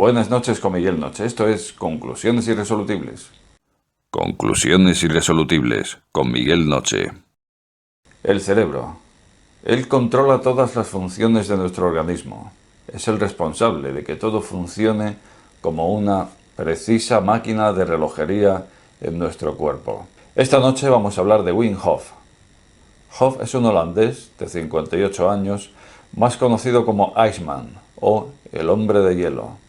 Buenas noches con Miguel Noche. Esto es Conclusiones Irresolubles. Conclusiones irresolubles con Miguel Noche. El cerebro. Él controla todas las funciones de nuestro organismo. Es el responsable de que todo funcione como una precisa máquina de relojería en nuestro cuerpo. Esta noche vamos a hablar de Wim Hof. Hof es un holandés de 58 años, más conocido como Iceman o el hombre de hielo.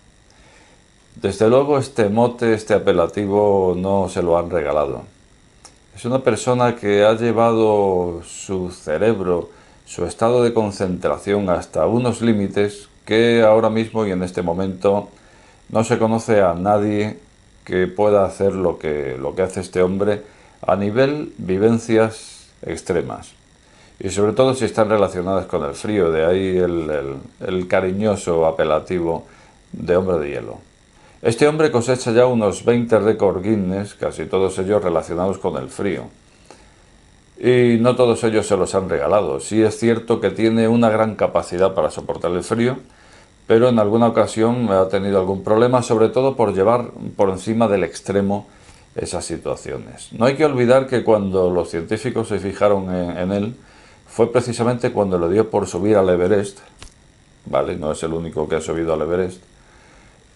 Desde luego este mote, este apelativo no se lo han regalado. Es una persona que ha llevado su cerebro, su estado de concentración hasta unos límites que ahora mismo y en este momento no se conoce a nadie que pueda hacer lo que hace este hombre a nivel vivencias extremas. Y sobre todo si están relacionadas con el frío, de ahí el cariñoso apelativo de hombre de hielo. Este hombre cosecha ya unos 20 récords Guinness, casi todos ellos relacionados con el frío. Y no todos ellos se los han regalado. Sí es cierto que tiene una gran capacidad para soportar el frío, pero en alguna ocasión ha tenido algún problema, sobre todo por llevar por encima del extremo esas situaciones. No hay que olvidar que cuando los científicos se fijaron en él, fue precisamente cuando le dio por subir al Everest, ¿vale? No es el único que ha subido al Everest,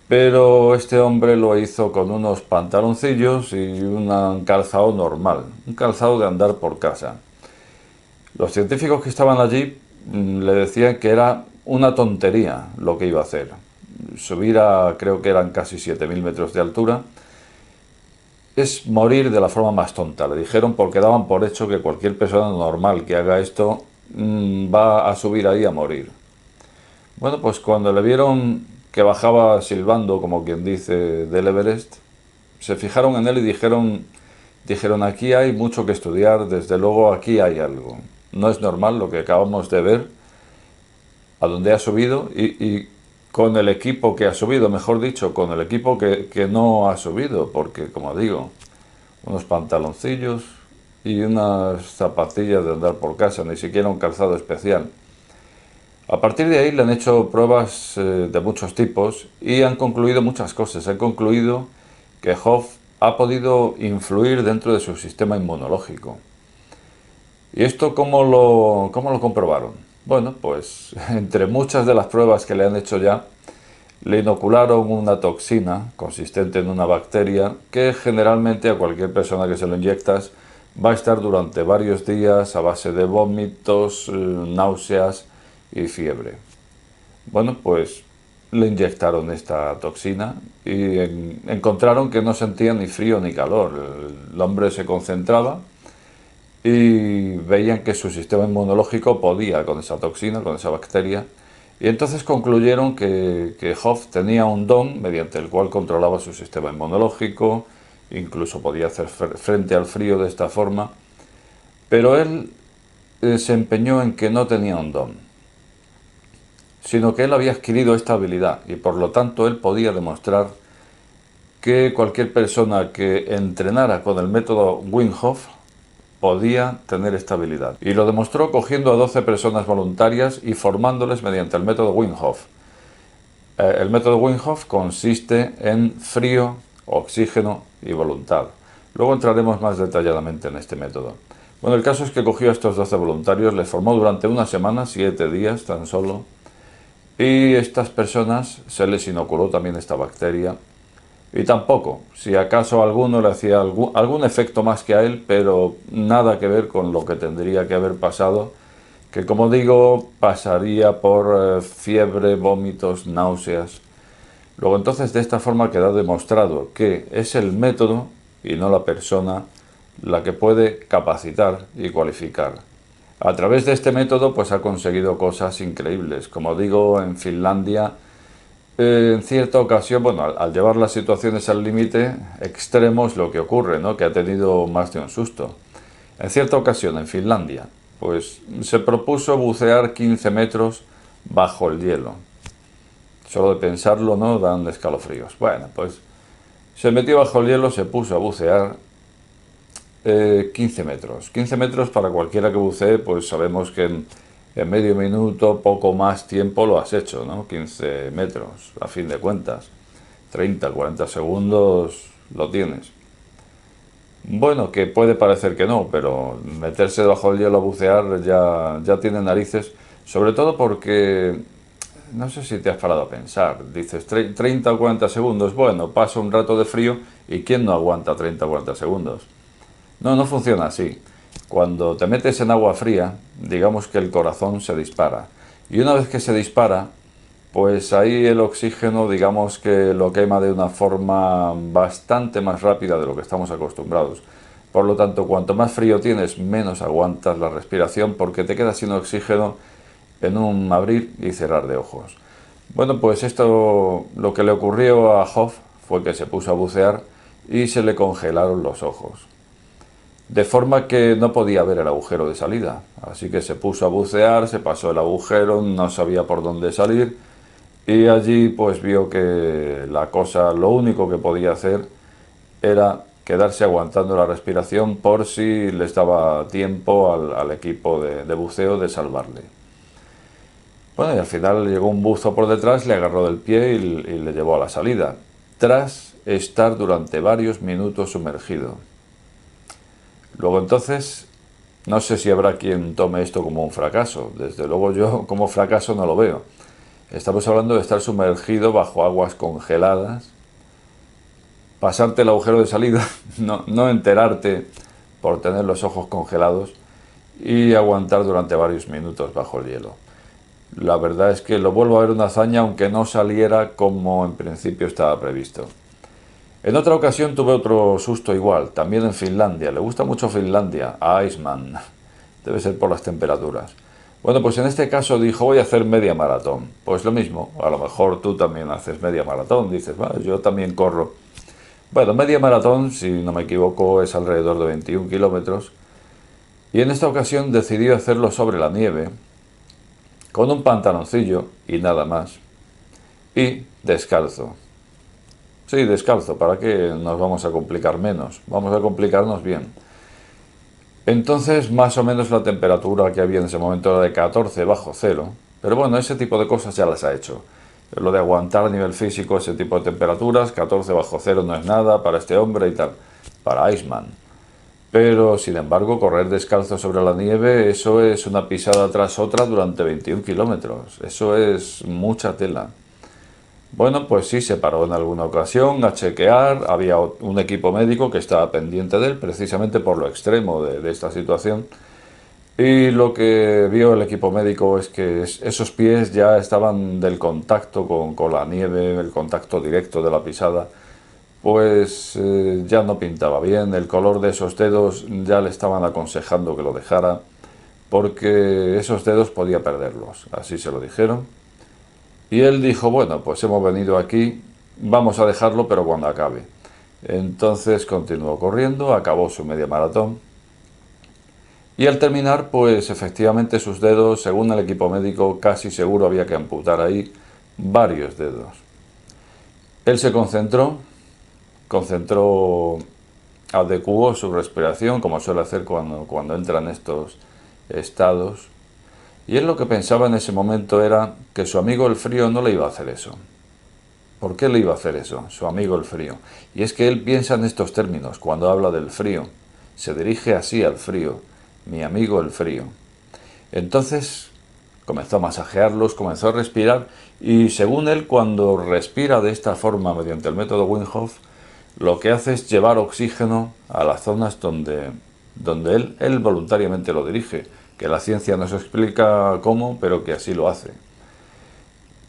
pero este hombre lo hizo con unos pantaloncillos y un calzado normal, un calzado de andar por casa. Los científicos que estaban allí le decían que era una tontería lo que iba a hacer. Subir a, creo que eran casi 7.000 metros de altura, es morir de la forma más tonta. Le dijeron porque daban por hecho que cualquier persona normal que haga esto va a subir ahí a morir. Bueno, pues cuando le vieron que bajaba silbando, como quien dice, del Everest, se fijaron en él y dijeron, aquí hay mucho que estudiar, desde luego aquí hay algo. No es normal lo que acabamos de ver, a donde ha subido y con el equipo que ha subido, mejor dicho, con el equipo que no ha subido, porque como digo, unos pantaloncillos y unas zapatillas de andar por casa, ni siquiera un calzado especial. A partir de ahí le han hecho pruebas de muchos tipos y han concluido muchas cosas. Han concluido que Hof ha podido influir dentro de su sistema inmunológico. ¿Y esto cómo lo comprobaron? Bueno, pues entre muchas de las pruebas que le han hecho ya, le inocularon una toxina consistente en una bacteria que generalmente a cualquier persona que se lo inyectas va a estar durante varios días a base de vómitos, náuseas y fiebre. Bueno, pues le inyectaron esta toxina y encontraron que no sentía ni frío ni calor. El hombre se concentraba y veían que su sistema inmunológico podía con esa toxina, con esa bacteria, y entonces concluyeron que Hof tenía un don mediante el cual controlaba su sistema inmunológico, incluso podía hacer frente al frío de esta forma, pero él se empeñó en que no tenía un don, sino que él había adquirido esta habilidad y por lo tanto él podía demostrar que cualquier persona que entrenara con el método Wim Hof podía tener esta habilidad. Y lo demostró cogiendo a 12 personas voluntarias y formándoles mediante el método Wim Hof. El método Wim Hof consiste en frío, oxígeno y voluntad. Luego entraremos más detalladamente en este método. Bueno, el caso es que cogió a estos 12 voluntarios, les formó durante una semana, 7 días tan solo, y estas personas se les inoculó también esta bacteria. Y tampoco, si acaso alguno le hacía algún efecto más que a él, pero nada que ver con lo que tendría que haber pasado, que como digo, pasaría por fiebre, vómitos, náuseas. Luego entonces de esta forma queda demostrado que es el método y no la persona la que puede capacitar y cualificar. A través de este método pues ha conseguido cosas increíbles. Como digo, en Finlandia, en cierta ocasión, bueno, al llevar las situaciones al límite extremo es lo que ocurre, ¿no? Que ha tenido más de un susto. En cierta ocasión, en Finlandia, pues se propuso bucear 15 metros bajo el hielo. Solo de pensarlo, ¿no? Dan escalofríos. Bueno, pues se metió bajo el hielo, se puso a bucear 15 metros. 15 metros para cualquiera que bucee, pues sabemos que en medio minuto, poco más tiempo lo has hecho, ¿no? 15 metros, a fin de cuentas. 30, 40 segundos lo tienes. Bueno, que puede parecer que no, pero meterse debajo del hielo a bucear ya tiene narices, sobre todo porque no sé si te has parado a pensar. Dices 30 o 40 segundos, bueno, pasa un rato de frío y ¿quién no aguanta 30 o 40 segundos? No, no funciona así. Cuando te metes en agua fría, digamos que el corazón se dispara. Y una vez que se dispara, pues ahí el oxígeno, digamos que lo quema de una forma bastante más rápida de lo que estamos acostumbrados. Por lo tanto, cuanto más frío tienes, menos aguantas la respiración porque te quedas sin oxígeno en un abrir y cerrar de ojos. Bueno, pues esto lo que le ocurrió a Hoff fue que se puso a bucear y se le congelaron los ojos. De forma que no podía ver el agujero de salida. Así que se puso a bucear, se pasó el agujero, no sabía por dónde salir y allí pues vio que la cosa, lo único que podía hacer era quedarse aguantando la respiración por si les daba tiempo al equipo de buceo de salvarle. Bueno, y al final llegó un buzo por detrás, le agarró del pie y le llevó a la salida, tras estar durante varios minutos sumergido. Luego entonces, no sé si habrá quien tome esto como un fracaso. Desde luego yo como fracaso no lo veo. Estamos hablando de estar sumergido bajo aguas congeladas, pasarte el agujero de salida, no enterarte por tener los ojos congelados y aguantar durante varios minutos bajo el hielo. La verdad es que lo vuelvo a ver una hazaña, aunque no saliera como en principio estaba previsto. En otra ocasión tuve otro susto igual, también en Finlandia. Le gusta mucho Finlandia, a Iceman. Debe ser por las temperaturas. Bueno, pues en este caso dijo, voy a hacer media maratón. Pues lo mismo, a lo mejor tú también haces media maratón. Dices, bueno, yo también corro. Bueno, media maratón, si no me equivoco, es alrededor de 21 kilómetros. Y en esta ocasión decidió hacerlo sobre la nieve, con un pantaloncillo y nada más. Y descalzo. Sí, descalzo, ¿para qué nos vamos a complicar menos? Vamos a complicarnos bien. Entonces, más o menos la temperatura que había en ese momento era de 14 bajo cero. Pero bueno, ese tipo de cosas ya las ha hecho. Lo de aguantar a nivel físico ese tipo de temperaturas, 14 bajo cero no es nada para este hombre y tal, para Iceman. Pero, sin embargo, correr descalzo sobre la nieve, eso es una pisada tras otra durante 21 kilómetros. Eso es mucha tela. Bueno, pues sí, se paró en alguna ocasión a chequear, había un equipo médico que estaba pendiente de él precisamente por lo extremo de esta situación y lo que vio el equipo médico es que esos pies ya estaban del contacto con la nieve, el contacto directo de la pisada, pues ya no pintaba bien, el color de esos dedos ya le estaban aconsejando que lo dejara porque esos dedos podía perderlos, así se lo dijeron. Y él dijo, bueno, pues hemos venido aquí, vamos a dejarlo, pero cuando acabe. Entonces continuó corriendo, acabó su media maratón. Y al terminar, pues efectivamente sus dedos, según el equipo médico, casi seguro había que amputar ahí varios dedos. Él se adecuó su respiración, como suele hacer cuando entra en estos estados. Y él lo que pensaba en ese momento era que su amigo el frío no le iba a hacer eso. ¿Por qué le iba a hacer eso? Su amigo el frío. Y es que él piensa en estos términos cuando habla del frío. Se dirige así al frío. Mi amigo el frío. Entonces comenzó a masajearlos, comenzó a respirar y según él, cuando respira de esta forma mediante el método Wim Hof, lo que hace es llevar oxígeno a las zonas donde él voluntariamente lo dirige, que la ciencia no se explica cómo, pero que así lo hace.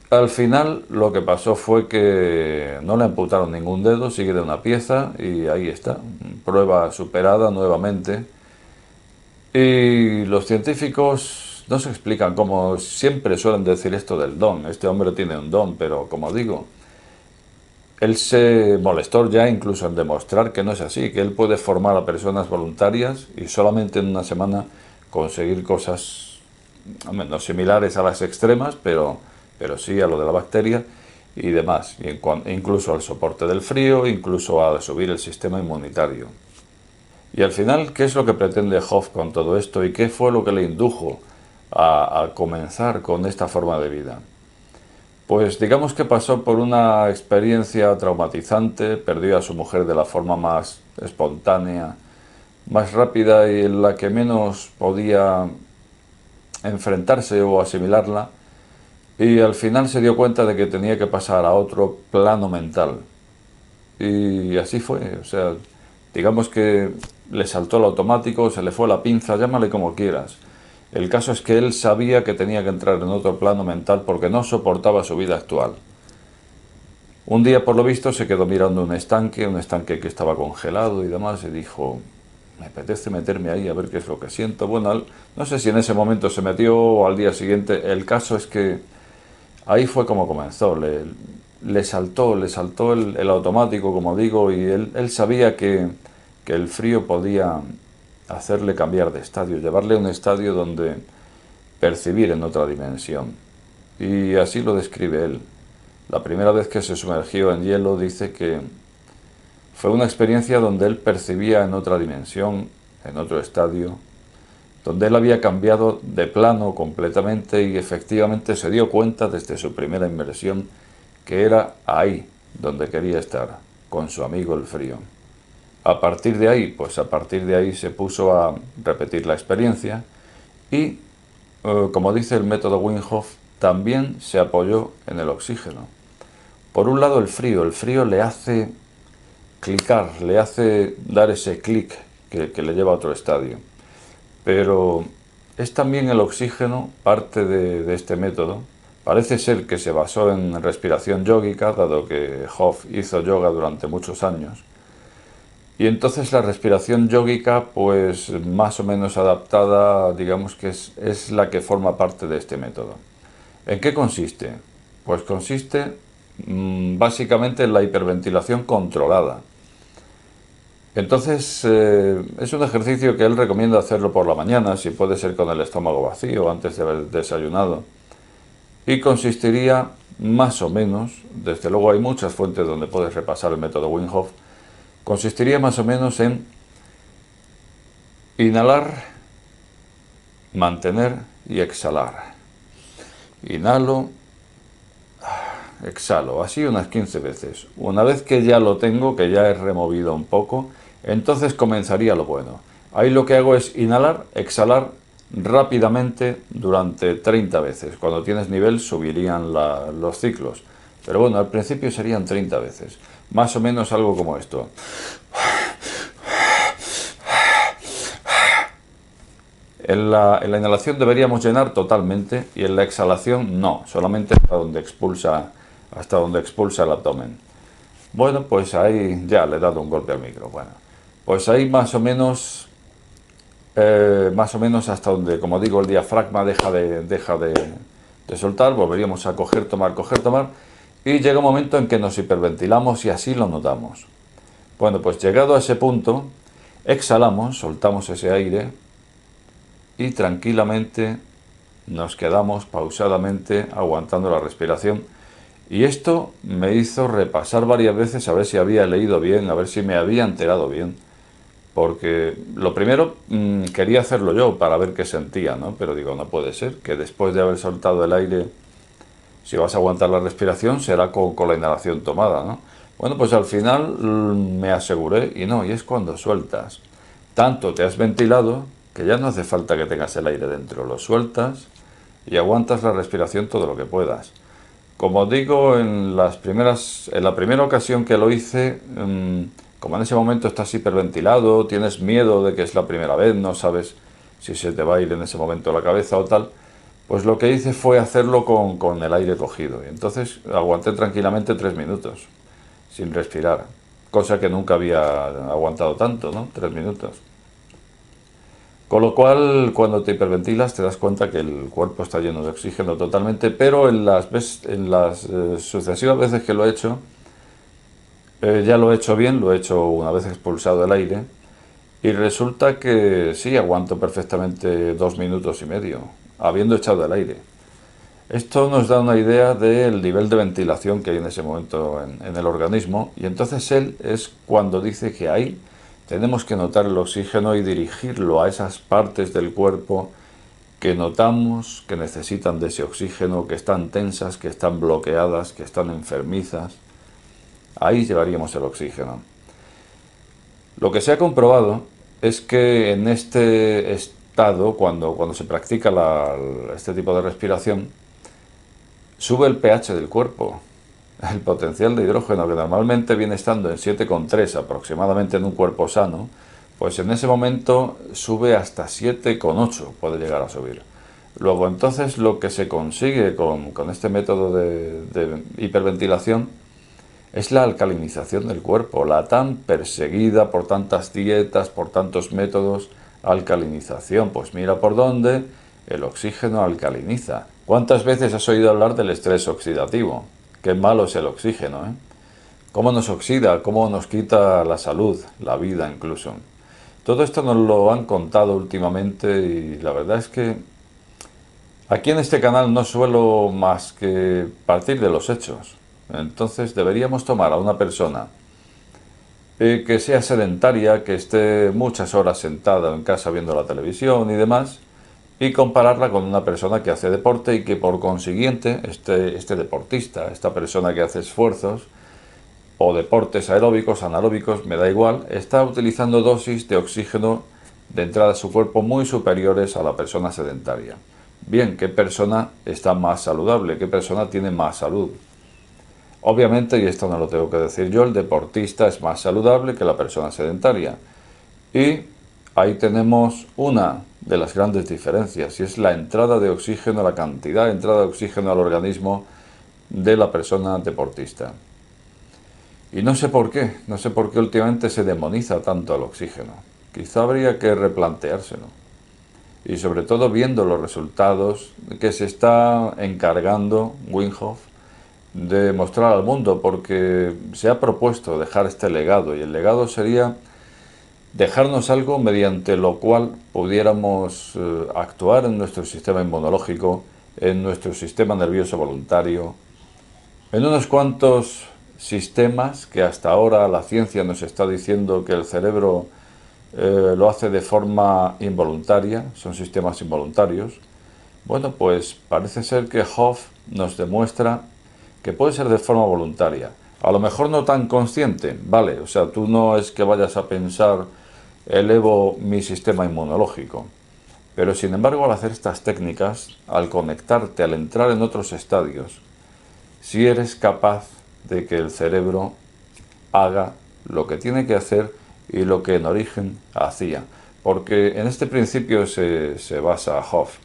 Al final lo que pasó fue que no le amputaron ningún dedo, sigue de una pieza y ahí está, prueba superada nuevamente. Y los científicos no se explican cómo, siempre suelen decir esto del don, este hombre tiene un don, pero como digo, él se molestó ya incluso en demostrar que no es así, que él puede formar a personas voluntarias y solamente en una semana conseguir cosas, no similares a las extremas, pero sí a lo de la bacteria y demás, y incluso al soporte del frío, incluso a subir el sistema inmunitario. Y al final, ¿qué es lo que pretende Hoff con todo esto y qué fue lo que le indujo a comenzar con esta forma de vida? Pues digamos que pasó por una experiencia traumatizante, perdió a su mujer de la forma más espontánea, más rápida y en la que menos podía enfrentarse o asimilarla, y al final se dio cuenta de que tenía que pasar a otro plano mental. Y así fue, o sea, digamos que le saltó el automático, se le fue la pinza, llámale como quieras. El caso es que él sabía que tenía que entrar en otro plano mental porque no soportaba su vida actual. Un día, por lo visto, se quedó mirando un estanque que estaba congelado y demás, y dijo, me apetece meterme ahí a ver qué es lo que siento. Bueno, no sé si en ese momento se metió o al día siguiente. El caso es que ahí fue como comenzó. Le saltó el automático, como digo, y él sabía que el frío podía hacerle cambiar de estadio, llevarle a un estadio donde percibir en otra dimensión. Y así lo describe él. La primera vez que se sumergió en hielo dice que fue una experiencia donde él percibía en otra dimensión, en otro estadio, donde él había cambiado de plano completamente y efectivamente se dio cuenta desde su primera inmersión que era ahí donde quería estar, con su amigo el frío. A partir de ahí, pues a partir de ahí se puso a repetir la experiencia y, como dice el método Wim Hof, también se apoyó en el oxígeno. Por un lado el frío le hace clicar, le hace dar ese clic que le lleva a otro estadio. Pero es también el oxígeno parte de este método. Parece ser que se basó en respiración yógica, dado que Hof hizo yoga durante muchos años. Y entonces la respiración yógica, pues más o menos adaptada, digamos que es la que forma parte de este método. ¿En qué consiste? Pues consiste básicamente en la hiperventilación controlada. Entonces es un ejercicio que él recomienda hacerlo por la mañana, si puede ser con el estómago vacío, antes de haber desayunado. Y consistiría más o menos, desde luego hay muchas fuentes donde puedes repasar el método Wim Hof, consistiría más o menos en inhalar, mantener y exhalar. Inhalo, exhalo, así unas 15 veces. Una vez que ya lo tengo, que ya he removido un poco, entonces comenzaría lo bueno. Ahí lo que hago es inhalar, exhalar rápidamente durante 30 veces. Cuando tienes nivel subirían los ciclos. Pero bueno, al principio serían 30 veces. Más o menos algo como esto. En la inhalación deberíamos llenar totalmente y en la exhalación no, solamente hasta donde expulsa el abdomen. Bueno, pues ahí ya le he dado un golpe al micro. Bueno, pues ahí más o menos hasta donde, como digo, el diafragma deja de soltar, volveríamos a coger, tomar, y llega un momento en que nos hiperventilamos y así lo notamos. Bueno, pues llegado a ese punto, exhalamos, soltamos ese aire y tranquilamente nos quedamos pausadamente aguantando la respiración. Y esto me hizo repasar varias veces a ver si había leído bien, a ver si me había enterado bien. Porque lo primero quería hacerlo yo para ver qué sentía, ¿no? Pero digo, no puede ser que después de haber soltado el aire, si vas a aguantar la respiración, será con la inhalación tomada, ¿no? Bueno, pues al final me aseguré y no, y es cuando sueltas. Tanto te has ventilado que ya no hace falta que tengas el aire dentro, lo sueltas y aguantas la respiración todo lo que puedas. Como digo, en la primera ocasión que lo hice, como en ese momento estás hiperventilado, tienes miedo de que es la primera vez, no sabes si se te va a ir en ese momento la cabeza o tal, pues lo que hice fue hacerlo con el aire cogido. Y entonces aguanté tranquilamente 3 minutos, sin respirar, cosa que nunca había aguantado tanto, ¿no? 3 minutos. Con lo cual, cuando te hiperventilas, te das cuenta que el cuerpo está lleno de oxígeno totalmente, pero en las sucesivas veces que lo he hecho, ya lo he hecho bien, lo he hecho una vez expulsado el aire, y resulta que sí, aguanto perfectamente 2 minutos y medio, habiendo echado el aire. Esto nos da una idea del nivel de ventilación que hay en ese momento en el organismo, y entonces él es cuando dice que ahí tenemos que notar el oxígeno y dirigirlo a esas partes del cuerpo que notamos que necesitan de ese oxígeno, que están tensas, que están bloqueadas, que están enfermizas. Ahí llevaríamos el oxígeno. Lo que se ha comprobado es que en este estado, cuando se practica este tipo de respiración, sube el pH del cuerpo. El potencial de hidrógeno, que normalmente viene estando en 7,3 aproximadamente en un cuerpo sano, pues en ese momento sube hasta 7,8, puede llegar a subir. Luego entonces lo que se consigue con este método de hiperventilación es la alcalinización del cuerpo, la tan perseguida por tantas dietas, por tantos métodos, alcalinización. Pues mira por dónde el oxígeno alcaliniza. ¿Cuántas veces has oído hablar del estrés oxidativo? Qué malo es el oxígeno, ¿eh? Cómo nos oxida, cómo nos quita la salud, la vida incluso. Todo esto nos lo han contado últimamente y la verdad es que aquí en este canal no suelo más que partir de los hechos. Entonces deberíamos tomar a una persona que sea sedentaria, que esté muchas horas sentada en casa viendo la televisión y demás, y compararla con una persona que hace deporte y que por consiguiente este deportista, esta persona que hace esfuerzos o deportes aeróbicos, anaeróbicos, me da igual, está utilizando dosis de oxígeno de entrada a su cuerpo muy superiores a la persona sedentaria. Bien, ¿qué persona está más saludable? ¿Qué persona tiene más salud? Obviamente, y esto no lo tengo que decir yo, el deportista es más saludable que la persona sedentaria. Y ahí tenemos una de las grandes diferencias, y es la entrada de oxígeno, la cantidad de entrada de oxígeno al organismo de la persona deportista. Y no sé por qué últimamente se demoniza tanto al oxígeno. Quizá habría que replanteárselo. Y sobre todo viendo los resultados que se está encargando Wim Hof de mostrar al mundo, porque se ha propuesto dejar este legado, y el legado sería dejarnos algo mediante lo cual pudiéramos actuar en nuestro sistema inmunológico, en nuestro sistema nervioso voluntario, en unos cuantos sistemas que hasta ahora la ciencia nos está diciendo que el cerebro lo hace de forma involuntaria, son sistemas involuntarios. Bueno, pues parece ser que Hof nos demuestra que puede ser de forma voluntaria. A lo mejor no tan consciente, vale, o sea, tú no es que vayas a pensar elevo mi sistema inmunológico, pero sin embargo al hacer estas técnicas, al conectarte, al entrar en otros estadios, si eres capaz de que el cerebro haga lo que tiene que hacer y lo que en origen hacía. Porque en este principio se basa Hof.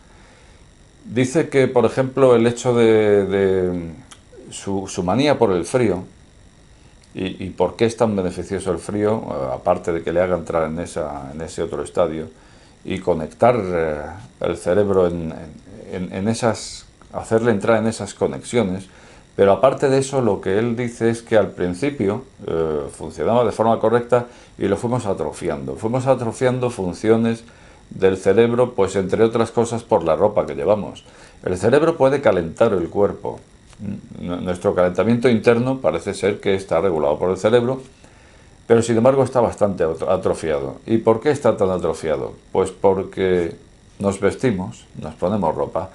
Dice que, por ejemplo, el hecho de su manía por el frío, y por qué es tan beneficioso el frío, aparte de que le haga entrar en ese otro estadio, y conectar el cerebro en esas, hacerle entrar en esas conexiones. Pero aparte de eso, lo que él dice es que al principio funcionaba de forma correcta y lo fuimos atrofiando. Fuimos atrofiando funciones del cerebro, pues entre otras cosas por la ropa que llevamos. El cerebro puede calentar el cuerpo. Nuestro calentamiento interno parece ser que está regulado por el cerebro, pero sin embargo está bastante atrofiado. ¿Y por qué está tan atrofiado? Pues porque nos vestimos, nos ponemos ropa.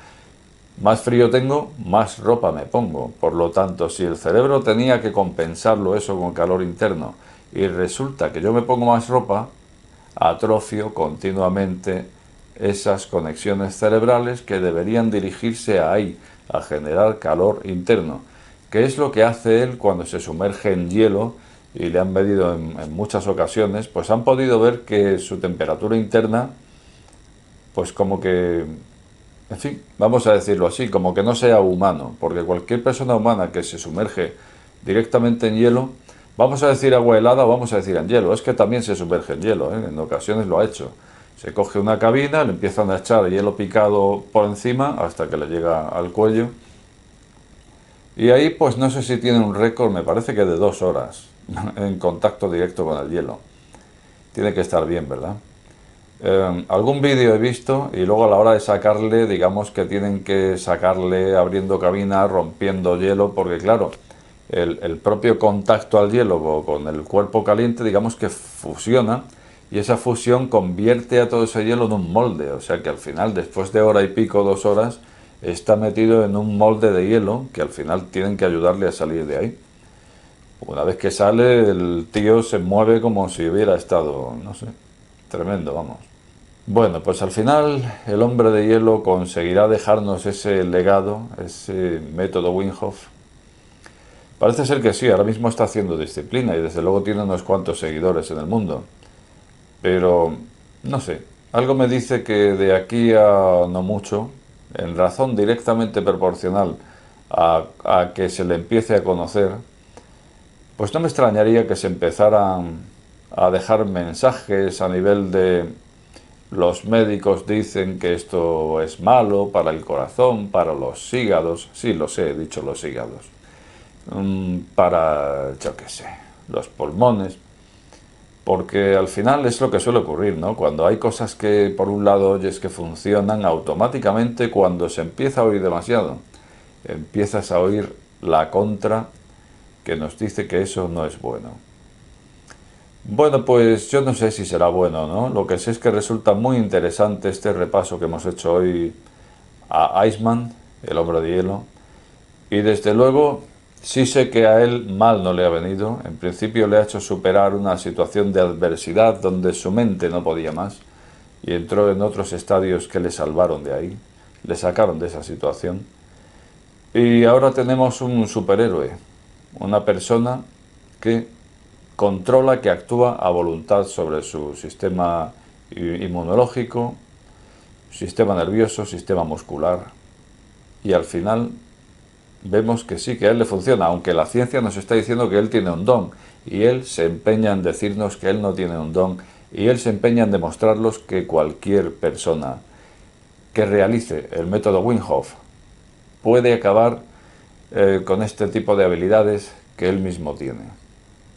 Más frío tengo, más ropa me pongo. Por lo tanto, si el cerebro tenía que compensarlo eso con calor interno y resulta que yo me pongo más ropa, atrofio continuamente esas conexiones cerebrales que deberían dirigirse ahí, a generar calor interno. ¿Qué es lo que hace él cuando se sumerge en hielo? Y le han medido en muchas ocasiones, pues han podido ver que su temperatura interna, pues como que, en fin, vamos a decirlo así, como que no sea humano, porque cualquier persona humana que se sumerge directamente en hielo, vamos a decir agua helada o vamos a decir en hielo, es que también se sumerge en hielo, en ocasiones lo ha hecho. Se coge una cabina, le empiezan a echar hielo picado por encima hasta que le llega al cuello. Y ahí pues no sé si tiene un récord, me parece que de 2 horas en contacto directo con el hielo. Tiene que estar bien, ¿verdad? Algún vídeo he visto y luego a la hora de sacarle, digamos que tienen que sacarle abriendo cabina, rompiendo hielo, porque claro, el propio contacto al hielo con el cuerpo caliente, digamos que fusiona y esa fusión convierte a todo ese hielo en un molde, o sea que al final, después de hora y pico, 2 horas, está metido en un molde de hielo que al final tienen que ayudarle a salir de ahí. Una vez que sale, el tío se mueve como si hubiera estado, no sé, tremendo, vamos. Bueno, pues al final el hombre de hielo conseguirá dejarnos ese legado, ese método Wim Hof. Parece ser que sí, ahora mismo está haciendo disciplina y desde luego tiene unos cuantos seguidores en el mundo. Pero, no sé, algo me dice que de aquí a no mucho, en razón directamente proporcional a que se le empiece a conocer, pues no me extrañaría que se empezaran a dejar mensajes a nivel de los médicos dicen que esto es malo para el corazón, para los hígados, sí lo sé, he dicho los hígados, para, yo qué sé, los pulmones, porque al final es lo que suele ocurrir, ¿no? Cuando hay cosas que por un lado oyes que funcionan, automáticamente cuando se empieza a oír demasiado, empiezas a oír la contra que nos dice que eso no es bueno. Bueno, pues yo no sé si será bueno, ¿no? Lo que sé es que resulta muy interesante este repaso que hemos hecho hoy a Iceman, el hombre de hielo, y desde luego sí sé que a él mal no le ha venido. En principio le ha hecho superar una situación de adversidad donde su mente no podía más y entró en otros estadios que le salvaron de ahí, le sacaron de esa situación. Y ahora tenemos un superhéroe, una persona que controla, que actúa a voluntad sobre su sistema inmunológico, sistema nervioso, sistema muscular. Y al final vemos que sí, que a él le funciona, aunque la ciencia nos está diciendo que él tiene un don. Y él se empeña en decirnos que él no tiene un don. Y él se empeña en demostrarnos que cualquier persona que realice el método Wim Hof puede acabar con este tipo de habilidades que él mismo tiene.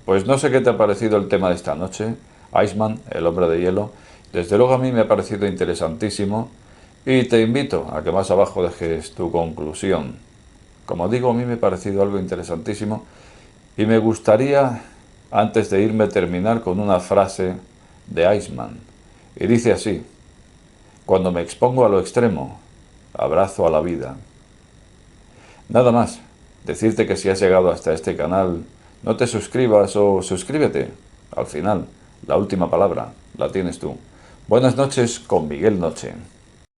Pues no sé qué te ha parecido el tema de esta noche, Iceman, el hombre de hielo. Desde luego a mí me ha parecido interesantísimo y te invito a que más abajo dejes tu conclusión. Como digo, a mí me ha parecido algo interesantísimo y me gustaría, antes de irme, terminar con una frase de Iceman. Y dice así: cuando me expongo a lo extremo, abrazo a la vida. Nada más, decirte que si has llegado hasta este canal, no te suscribas o suscríbete. Al final, la última palabra la tienes tú. Buenas noches con Miguel Noche.